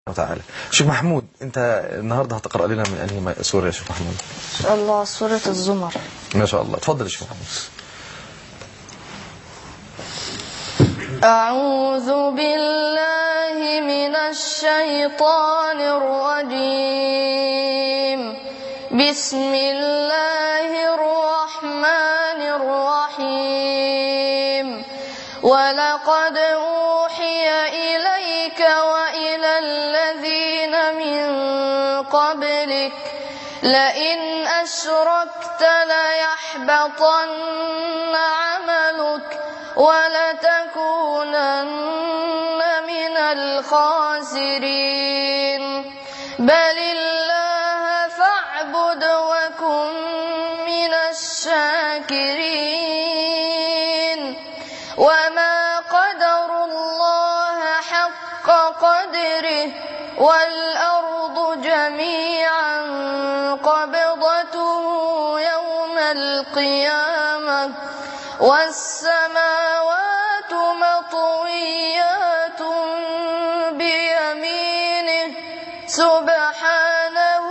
وتعالى. شيخ محمود، انت النهارده هتقرأ لنا من انهي سورة يا شيخ محمود؟ ان شاء الله سورة الزمر. ما شاء الله، اتفضل يا شيخ محمود. أعوذ بالله من الشيطان الرجيم. بسم الله الرحمن الرحيم. ولقد أوحي إليك وإلى الذين من قبلك لئن أشركت ليحبطن عملك ولتكونن من الخاسرين. بل الله فاعبد وكن من الشاكرين. وما قدروا الله حق قدره والأرض جميعا قبضته يوم القيامة والسماوات مطويات بيمينه سبحانه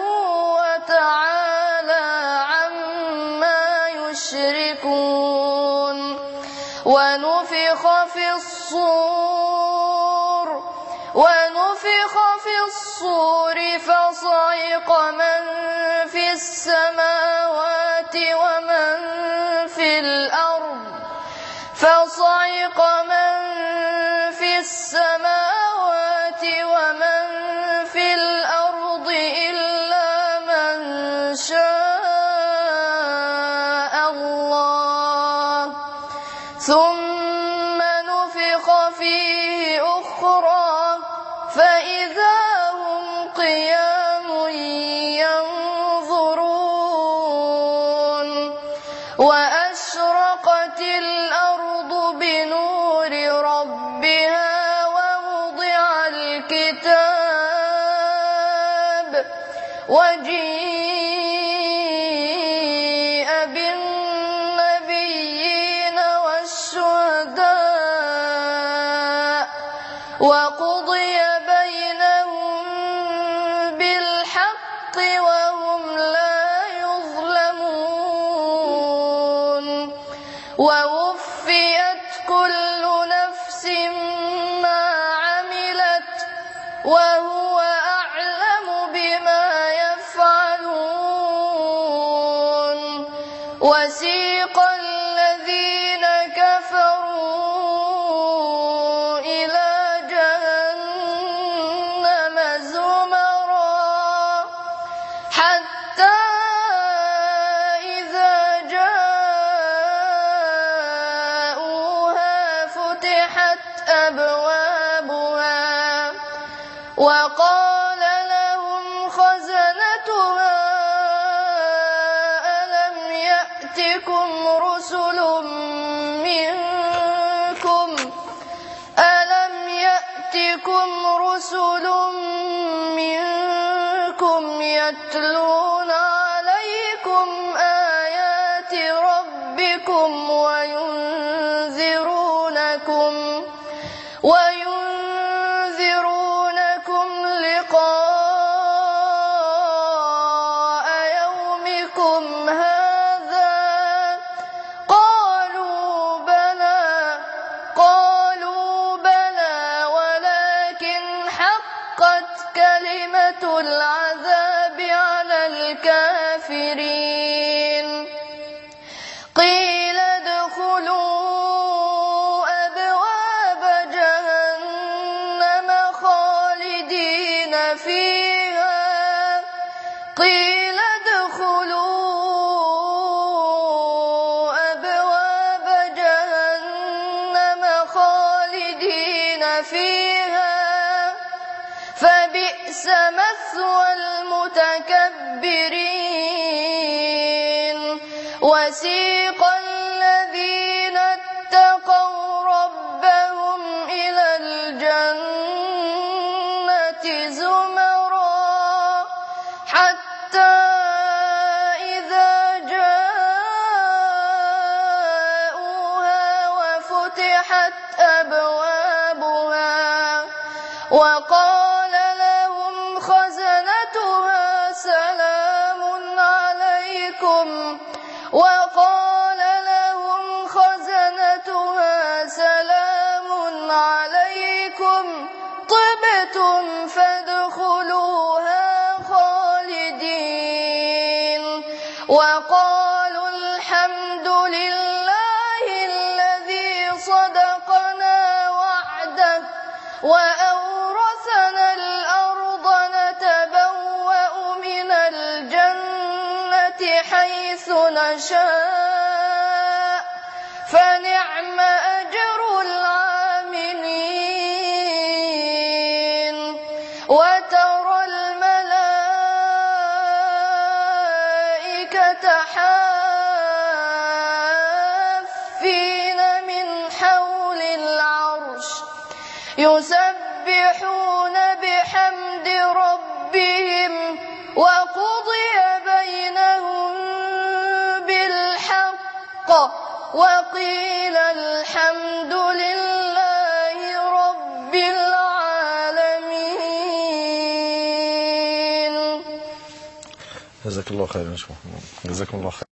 وتعالى عما يشركون. ونفخ في الصور فصعق من في السماوات ومن في الأرض إلا من شاء الله ثم نفخ فيه أخرى فإذا هم قيام ينظرون. وأشرقت الأرض بنور ربها ووضع الكتاب وجيء بالنبيين والشهداء وقضي بينهم بالحق وهم لا يظلمون. ووفيت كل نفس ما عملت وهو أعلم بما يفعلون. وسيق الذين كفروا إلى جهنم زمرا حتى إذا جاءوها فتحت أبوابها وقال لهم خزنتها ألم يأتكم رسل منكم يتلون عليكم آيات ربكم وينذرونكم لقاء يومكم هذا. قالوا بلى ولكن حقت كلمة العذاب على الكافرين. قيل ادخلوا أبواب جهنم خالدين فيها فبئس مثوى المتكبرين. وسيق الذين اتقوا ربهم إلى الجنة زمرا حتى إذا جاءوها وفتحت أبوابها وقال لهم وقال لهم خزنتها سلام عليكم طبتم فادخلوها خالدين وقالوا الحمد لله الذي صدقنا وعده وأورثنا الأرض نتبوأ من الجنة حيث نشاء فنعم أجر العاملين وترى الملائكة حافين من حول العرش يسبحون بحمد ربهم وقضي بينهم بالحق وقيل الحمد لله رب العالمين. جزاك الله خيرا يا شيخ محمود، جزاكم الله خير.